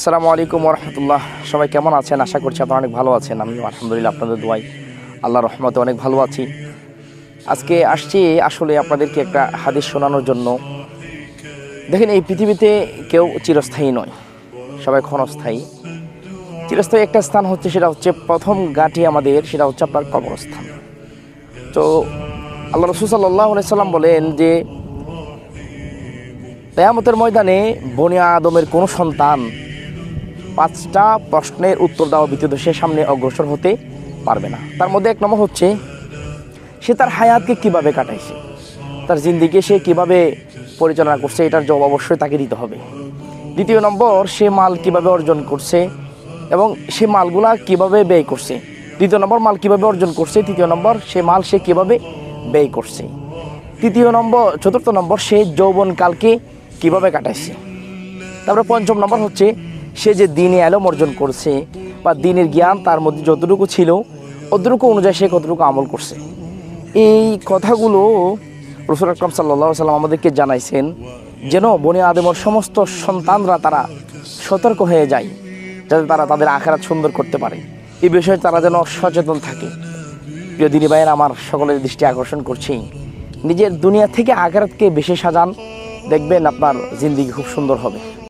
আসসালামু আলাইকুম ওরহামতুল্লাহ। সবাই কেমন আছেন? আশা করছি আপনারা অনেক ভালো আছেন। আমি আলহামদুলিল্লাহ আপনাদের দোয়ায় আল্লাহর রহমতে অনেক ভালো আছি। আজকে আসছি আসলে আপনাদেরকে একটা হাদিস শোনানোর জন্য। দেখেন, এই পৃথিবীতে কেউ চিরস্থায়ী নয়, সবাই ক্ষণস্থায়ী। চিরস্থায়ী একটা স্থান হচ্ছে, সেটা হচ্ছে প্রথম ঘাঁটি আমাদের, সেটা হচ্ছে আপনার কবরস্থান। তো আল্লাহ রাসূল সাল্লাল্লাহু আলাইহি সাল্লাম বলেন যে কিয়ামতের ময়দানে বনি আদমের কোনো সন্তান 5টা প্রশ্নের উত্তর দেওয়া ব্যতীত সে সামনে অগ্রসর হতে পারবে না। তার মধ্যে 1 নম্বর হচ্ছে সে তার হায়াতকে কিভাবে কাটাইছে, তার জিন্দেগি সে কিভাবে পরিচালনা করছে, এটার জবাব অবশ্যই তাকে দিতে হবে। 2 নম্বর, সে মাল কিভাবে অর্জন করছে এবং সে মালগুলা কিভাবে ব্যয় করছে। 3 নম্বর, মাল কিভাবে অর্জন করছে। 4 নম্বর, সে মাল সে কিভাবে ব্যয় করছে। 4 নম্বর, সে যৌবনকালকে কিভাবে কাটাইছে। তারপরে 5 নম্বর হচ্ছে সে যে দ্বীনে ইলম অর্জন করছে বা দ্বীনের জ্ঞান তার মধ্যে যতটুকু ছিল অতটুকু অনুযায়ী সে কতটুকু আমল করছে। এই কথাগুলো রাসূল আকরাম সাল্লাল্লাহু আলাইহি ওয়াসাল্লাম আমাদেরকে জানাইছেন, যেন বনি আদমের সমস্ত সন্তানরা তারা সতর্ক হয়ে যায়, যাতে তারা তাদের আখিরাত সুন্দর করতে পারে। এই বিষয়ে তারা যেন সচেতন থাকে। প্রিয় দিনী ভাইয়েরা, আমার সকলের দৃষ্টি আকর্ষণ করছি, নিজের দুনিয়া থেকে আখিরাতকে বেশি সাজান, দেখবেন আপনার জিন্দেগি খুব সুন্দর হবে।